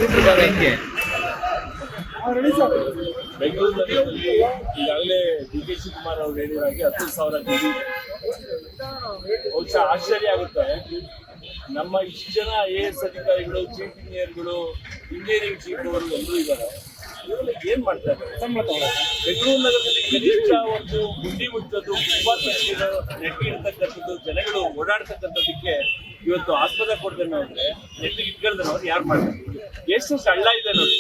ಹೆಂಗೆ ಬೆಂಗಳೂರು ನಗರದಲ್ಲಿ ಈಗಾಗಲೇ ಡಿ.ಕೆ. ಶಿವಕುಮಾರ್ ಅವರು ಹೇಳಿದಾಗೆ 10,000 ಕೋಟಿ ಬಹುಶಃ ಆಶ್ಚರ್ಯ ಆಗುತ್ತೆ. ನಮ್ಮ ಇಷ್ಟು ಜನ IAS ಅಧಿಕಾರಿಗಳು, ಚೀಫ್ ಇಂಜಿನಿಯರ್ಗಳು, ಇಂಜಿನಿಯರಿಂಗ್ ಚೀಫ್ ಅವರು ಎಲ್ಲರೂ ಇದ್ದಾರೆ. ಇವರೆಲ್ಲ ಏನ್ ಮಾಡ್ತಾ ಇದ್ದಾರೆ? ಬೆಂಗಳೂರು ನಗರದಲ್ಲಿ ಕನಿಷ್ಠ ಒಂದು ಗುಂಡಿ ಮುಟ್ಟದ್ದು, ನೆಟ್ಟಿ ಇರ್ತಕ್ಕಂಥದ್ದು, ಜನಗಳು ಓಡಾಡ್ತಕ್ಕಂಥದ್ದಕ್ಕೆ ಇವತ್ತು ಆಸ್ಪದ ಕೊಡ್ತೇನೆ ಅಂದ್ರೆ ನೆಟ್ಟಿಗೆ ಇಟ್ಕೊಳ್ತಾನೆ ಅವ್ರು ಯಾರು ಮಾಡ್ತಾರೆ? ಎಷ್ಟೆಷ್ಟು ಹಳ್ಳ ಇದೆ ನೋಡಿ,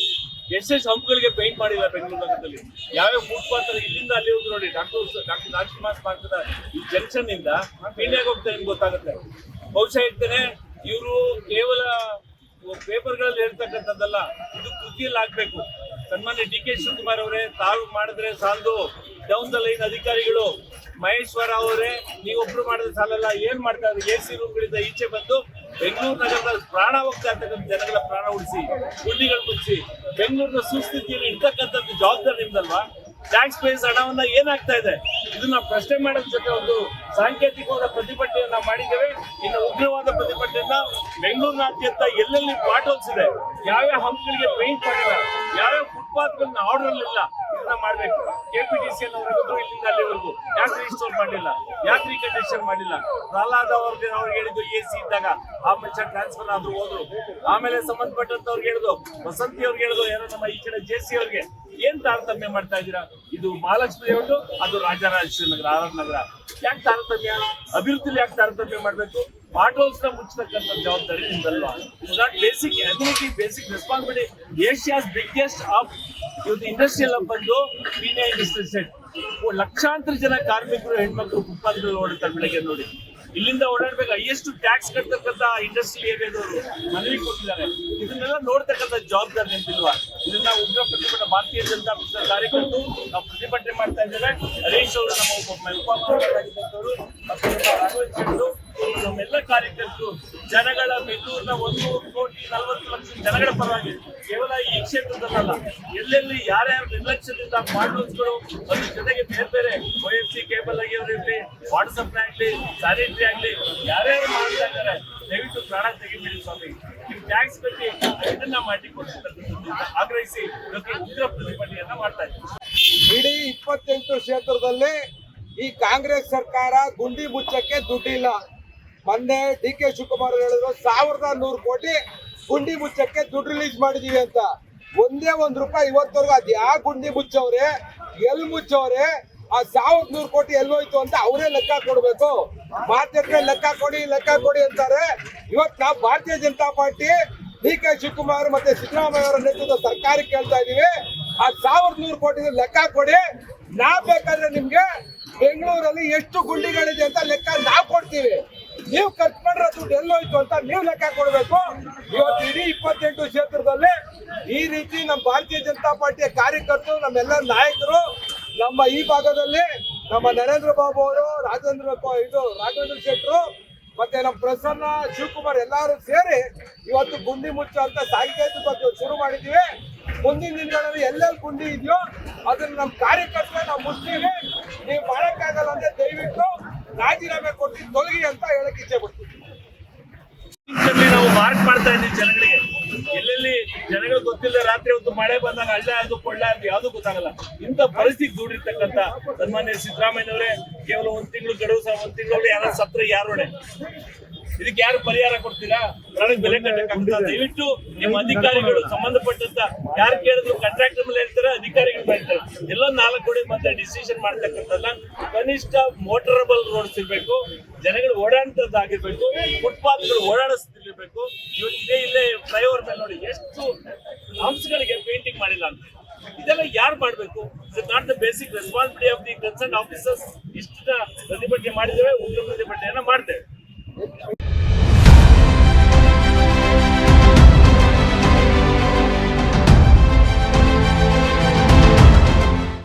ಎಷ್ಟೆಷ್ಟು ಹಂಪುಗಳಿಗೆ ಪೇಂಟ್ ಮಾಡಿಲ್ಲ ಬೆಂಗಳೂರು ನಗರದಲ್ಲಿ. ಯಾವ್ಯಾವ ಫುಟ್ಪಾತ್ ಇಲ್ಲಿಂದ ಅಲ್ಲಿ ಹೋಗಿ ನೋಡಿ, ಡಾಕ್ಟರ್ ರಾಜ್ಕುಮಾರ್ ಮಾರ್ಗದ ಈ ಜಂಕ್ಷನ್ ಇಂದ ಇಂಡಿಯಾಗೆ ಹೋಗ್ತಾರೆ ನಿಮ್ಗೆ ಗೊತ್ತಾಗುತ್ತೆ. ಬಹುಶಃ ಹೇಳ್ತೇನೆ, ಇವರು ಕೇವಲ ಪೇಪರ್ಗಳಲ್ಲಿ ಹೇಳ್ತಕ್ಕಂಥದ್ದಲ್ಲ, ಇದು ಕೃತಿಯಲ್ಲಿ ಆಗ್ಬೇಕು. ಸನ್ಮಾನ್ಯ ಡಿ.ಕೆ. ಶಿವಕುಮಾರ್ ಅವರೇ, ತಾವು ಮಾಡಿದ್ರೆ ಸಾಲದು, ಡೌನ್ ದ ಲೈನ್ ಅಧಿಕಾರಿಗಳು ಮಹೇಶ್ವರ ಅವರೇ ನೀವೊಬ್ರು ಮಾಡಿದ್ರೆ ಸಾಲಲ್ಲ. ಏನ್ ಮಾಡ್ತಾ ಇದ್ದಾರೆ? AC ರೂಮ್ಗಳಿಂದ ಈಚೆ ಬಂದು ಬೆಂಗಳೂರು ನಗರದಲ್ಲಿ ಪ್ರಾಣ ಹೋಗ್ತಾ ಇರ್ತಕ್ಕಂಥ ಜನಗಳ ಪ್ರಾಣ ಉಳಿಸಿ, ಗುಂಡಿಗಳು ಮುಚ್ಚಿ ಬೆಂಗಳೂರಿನ ಸುಸ್ಥಿತಿಯನ್ನು ಇರ್ತಕ್ಕಂಥದ್ದು ಜವಾಬ್ದಾರಿ ನಿಮ್ದಲ್ವಾ? ಟ್ಯಾಕ್ಸ್ ಪೇಸ್ ಹಣವನ್ನ ಏನಾಗ್ತಾ ಇದೆ? ಇದು ನಾವು ಪ್ರಶ್ನೆ ಮಾಡೋದ್ರ ಜೊತೆ ಒಂದು ಸಾಂಕೇತಿಕವಾದ ಪ್ರತಿಭಟನೆಯನ್ನ ಮಾಡಿದ್ದೇವೆ. ಇನ್ನು ಉಗ್ರವಾದ ಪ್ರತಿಭಟನೆಯನ್ನ ಬೆಂಗಳೂರಿನಾದ್ಯಂತ ಎಲ್ಲೆಲ್ಲಿ ಪಾಟ್ ಹೋಲ್ಸ್ ಇದೆ, ಯಾವ್ಯಾವ ಹಂಪುಗಳಿಗೆ ಪೇಂಟ್ ಮಾಡಿಲ್ಲ, ಯಾವ್ಯಾವ ಫುಟ್ಪಾತ್ಗಳನ್ನ ಆರ್ಡರ್ ಇಲ್ಲ, ಇದನ್ನ ಮಾಡ್ಬೇಕು. KPTC ಅನ್ನೋರು ಇಲ್ಲಿಂದ ಅಲ್ಲಿವರೆಗೂ ಯಾಕೆ ರಿಸ್ಟೋರ್ ಮಾಡಿಲ್ಲ, ಯಾಕೆ ರೀಕಂಡೀಷನ್ ಮಾಡಿಲ್ಲ? ಪ್ರಹ್ಲಾದ್ ಅವ್ರಿಗೆ ಹೇಳಿದ್ದು AC ಇದ್ದಾಗ ಆ ಮನುಷ್ಯ ಟ್ರಾನ್ಸ್ಫರ್ ಆದ್ರೂ ಹೋದ್ರು. ಆಮೇಲೆ ಸಂಬಂಧಪಟ್ಟಂತವ್ರಿಗೆ ಹೇಳಿದ್ರು, ವಸಂತಿ ಅವ್ರಿಗೆ ಹೇಳಿದ್ರು, ಯಾರೋ ನಮ್ಮ ಈ ಕಡೆ JC ಅವ್ರಿಗೆ. ಏನ್ ತಾರತಮ್ಯ ಮಾಡ್ತಾ ಇದ್ದೀರಾ? ಇದು ಮಹಾಲಕ್ಷ್ಮಿ ಲೇಔಟ್, ಅದು ರಾಜರಾಜೇಶ್ವರಿ ನಗರ, RR ನಗರ. ಯಾಕೆ ತಾರತಮ್ಯ? ಅಭಿವೃದ್ಧಿಲಿ ಯಾಕೆ ತಾರತಮ್ಯ ಮಾಡ್ಬೇಕು? ಪಾಟೋಲ್ಸ್ ನ ಮುಚ್ಚತಕ್ಕಂಥ ಜವಾಬ್ದಾರಿ ನಿಮ್ದಲ್ವಾ? It's not basic ability, basic responsibility. Asia's biggest of ಇವತ್ತು ಇಂಡಸ್ಟ್ರಿಯಲ್ ಬಂದು ಪೀಣ್ಯ ಇಂಡಸ್ಟ್ರಿಯಲ್ ಸೆಟ್. ಲಕ್ಷಾಂತರ ಜನ ಕಾರ್ಮಿಕರು, ಹೆಣ್ಮಕ್ಳು ಫುಟ್ಪಾತ್ಗಳು ಓಡುತ್ತಾರೆ ಬೆಳಗ್ಗೆ ನೋಡಿ. ಇಲ್ಲಿಂದ ಓಡಾಡ್ಬೇಕು. ಹೈಯೆಸ್ಟ್ ಟ್ಯಾಕ್ಸ್ ಕಟ್ತಕ್ಕಂಥ ಇಂಡಸ್ಟ್ರಿಯಲ್ ಏರಿಯಾದವರು ಮನವಿ ಕೊಟ್ಟಿದ್ದಾರೆ. ಇದನ್ನೆಲ್ಲ ನೋಡ್ತಕ್ಕಂಥ ಜವಾಬ್ದಾರಿ ನಿಮ್ದಿಲ್ವಾ? ಇದನ್ನ ಉಗ್ರ ಪ್ರತಿಭಟನೆ ಭಾರತೀಯ ಜನತಾ ಪಕ್ಷದ ಕಾರ್ಯಕರ್ತರು ನಾವು ಪ್ರತಿಭಟನೆ ಮಾಡ್ತಾ ಇದ್ದೇವೆ. ಹರೀಶ್ ಅವರು, ನಮ್ಮ ಉಪಮುಖ್ಯಮಂತ್ರಿಯಾಗಿದ್ದಂಥವರು, ಮತ್ತು ರಾಘವೇಂದ್ರ ನಮ್ಮೆಲ್ಲ ಕಾರ್ಯಕರ್ತರು, ಜನಗಳ ಬೆಂಗಳೂರಿನ 1,40,00,000 ಜನಗಳ ಪರವಾಗಿ ಕೇವಲ ಈ ಕ್ಷೇತ್ರದಲ್ಲ, ಎಲ್ಲೆಲ್ಲಿ ಯಾರ್ಯಾರು ನಿರ್ಲಕ್ಷ್ಯದಿಂದ ಮಾಡ್ಲೋಸ್ಗಳು, ಅದ್ರ ಜೊತೆಗೆ ಬೇರೆ ಬೇರೆ OFC ಕೇಬಲ್ ಆಗಿರೋದಿರ್ಲಿ, ವಾಟ್ಸಪ್ ಆಗ್ಲಿ, ಸ್ಯಾನಿಟರಿ ಆಗ್ಲಿ, ಯಾರ್ಯಾರು ಮಾಡ್ತಾ ಇದ್ದಾರೆ, ದಯವಿಟ್ಟು ಪ್ರಾಣ ತೆಗಿಬೇಡಿ ಸ್ವಾಮಿ. ನೀವು ಟ್ಯಾಕ್ಸ್ ಕಟ್ಟಿ ಇದನ್ನ ಮಾಡಿ ಕೊಡ್ತಕ್ಕಂಥದ್ದು ಆಗ್ರಹಿಸಿ ಉಗ್ರ ಪ್ರತಿಭಟನೆಯನ್ನ ಮಾಡ್ತಾ ಇದ್ದೀವಿ. ಇಡೀ 28 ಕ್ಷೇತ್ರದಲ್ಲಿ ಈ ಕಾಂಗ್ರೆಸ್ ಸರ್ಕಾರ ಗುಂಡಿ ಮುಚ್ಚಕ್ಕೆ ದುಡ್ಡಿಲ್ಲ. ಮೊನ್ನೆ ಡಿ.ಕೆ. ಶಿವಕುಮಾರ್ ಹೇಳಿದ್ರು 1,100 ಕೋಟಿ ಗುಂಡಿ ಮುಚ್ಚಕ್ಕೆ ದುಡ್ಡು ರಿಲೀಸ್ ಮಾಡಿದೀವಿ ಅಂತ. ಒಂದೇ ₹1 ಇವತ್ತವರೆಗೂ ಅದ್ ಯಾವ ಗುಂಡಿ ಮುಚ್ಚವ್ರೆ, ಎಲ್ಲಿ ಮುಚ್ಚವ್ರೆ, ಆ 1,100 ಕೋಟಿ ಎಲ್ಲೋಯ್ತು ಅಂತ ಅವರೇ ಲೆಕ್ಕ ಕೊಡ್ಬೇಕು. ಮಾಧ್ಯಮಕ್ಕೆ ಲೆಕ್ಕ ಕೊಡಿ ಅಂತಾರೆ. ಇವತ್ತು ನಾವು ಭಾರತೀಯ ಜನತಾ ಪಾರ್ಟಿ ಡಿ.ಕೆ. ಶಿವಕುಮಾರ್ ಮತ್ತೆ ಸಿದ್ದರಾಮಯ್ಯ ಅವರ ನೇತೃತ್ವದ ಸರ್ಕಾರಕ್ಕೆ ಕೇಳ್ತಾ ಇದೀವಿ, ಆ 1,100 ಕೋಟಿ ಲೆಕ್ಕ ಕೊಡಿ. ನಾವ್ ಬೇಕಾದ್ರೆ ನಿಮ್ಗೆ ಬೆಂಗಳೂರಲ್ಲಿ ಎಷ್ಟು ಗುಂಡಿಗಳಿದೆ ಅಂತ ಲೆಕ್ಕ ನಾವು ಕೊಡ್ತೀವಿ. ನೀವು ಖರ್ಚು ಮಾಡಿರೋ ದುಡ್ಡು ಎಲ್ಲೋಯ್ತು ಅಂತ ನೀವು ಲೆಕ್ಕ ಕೊಡ್ಬೇಕು. ಇವತ್ತು ಇಡೀ 28 ಕ್ಷೇತ್ರದಲ್ಲಿ ಈ ರೀತಿ ನಮ್ಮ ಭಾರತೀಯ ಜನತಾ ಪಾರ್ಟಿಯ ಕಾರ್ಯಕರ್ತರು, ನಮ್ಮೆಲ್ಲ ನಾಯಕರು, ನಮ್ಮ ಈ ಭಾಗದಲ್ಲಿ ನಮ್ಮ ನರೇಂದ್ರ ಬಾಬು ಅವರು, ರಾಘವೇಂದ್ರ ಶೆಟ್ಟರು, ಮತ್ತೆ ನಮ್ಮ ಪ್ರಸನ್ನ, ಶಿವಕುಮಾರ್ ಎಲ್ಲರೂ ಸೇರಿ ಇವತ್ತು ಗುಂಡಿ ಮುಚ್ಚ ಅಂತ ಸಾಂಕೇತಿಕ ಶುರು ಮಾಡಿದ್ದೀವಿ. ಮುಂದಿನ ದಿನಗಳಲ್ಲಿ ಎಲ್ಲೆಲ್ಲಿ ಗುಂಡಿ ಇದೆಯೋ ಅದನ್ನ ನಮ್ಮ ಕಾರ್ಯಕರ್ತರು ನಾವು ಮುಚ್ತೀವಿ. ನೀವು ಮಾಡಕ್ಕಾಗಲ್ಲ ಅಂದ್ರೆ ದಯವಿಟ್ಟು ರಾಜೀನಾಮೆ ಕೊಟ್ಟು ತೊಲಗಿ ಅಂತ ಹೇಳಕ್ ಇಚ್ಛೆ ಪಡ್ತೀವಿ. ನಾವು ಮಾರ್ಕ್ ಮಾಡ್ತಾ ಇದ್ದೀವಿ ಜನಗಳಿಗೆ. ಎಲ್ಲೆಲ್ಲಿ ಜನಗಳು ಗೊತ್ತಿಲ್ಲ, ರಾತ್ರಿ ಹೊತ್ತು ಮಳೆ ಬಂದಾಗ ಹಳ್ಳ ಅದು ಕೊಳ್ಳ ಅದು ಯಾವ್ದು ಗೊತ್ತಾಗಲ್ಲ. ಇಂಥ ಪರಿಸ್ಥಿತಿ ದೂಡಿರ್ತಕ್ಕಂಥ ಸನ್ಮಾನ್ಯ ಸಿದ್ದರಾಮಯ್ಯನವರೇ, ಕೇವಲ 1 ತಿಂಗಳು ಗಡುವು, 1 ತಿಂಗಳು ಯಾರು ಸತ್ರ ಯಾರೋಡೆ, ಇದಕ್ಕೆ ಯಾರು ಪರಿಹಾರ ಕೊಡ್ತೀರಾ? ಪ್ರಾಣಕ್ಕೆ ಬೆಲೆ ಕಟ್ಟಕ್ಕಾಗ್ತದ? ದಯವಿಟ್ಟು ನಿಮ್ಮ ಅಧಿಕಾರಿಗಳು ಸಂಬಂಧಪಟ್ಟಂತ ಯಾರು ಕೇಳಿದ್ರು ಕಾಂಟ್ರಾಕ್ಟರ್ ಮೇಲೆ ಹೇಳ್ತಾರೆ, ಅಧಿಕಾರಿಗಳು ಹೇಳ್ತಾರೆ. ಎಲ್ಲ 4 ಕೋಟಿ ಮತ್ತೆ ಡಿಸಿಷನ್ ಮಾಡ್ತಕ್ಕಂಥಲ್ಲ. ಕನಿಷ್ಠ ಮೋಟರಬಲ್ ರೋಡ್ಸ್ ಇರ್ಬೇಕು, ಜನಗಳು ಓಡಾಡ್ತದ್ದಾಗಿರ್ಬೇಕು, ಫುಟ್ಪಾತ್ಗಳು ಓಡಾಡಿಸ್ತಿರ್ಬೇಕು. ಇವತ್ತು ಇಲ್ಲೇ ಫ್ಲೈಓವರ್ ಮೇಲೆ ನೋಡಿ ಎಷ್ಟು ಹಂಪ್ಸ್ಗಳಿಗೆ ಪೇಂಟಿಂಗ್ ಮಾಡಿಲ್ಲ ಅಂತ. ಇದೆಲ್ಲ ಯಾರು ಮಾಡಬೇಕು? It's not the basic responsibility of the concern officers. ಇಷ್ಟು ಪ್ರತಿಭಟನೆ ಮಾಡಿದ್ದೇವೆ, ಉಗ್ರ ಪ್ರತಿಭಟನೆಯನ್ನ ಮಾಡ್ತೇವೆ.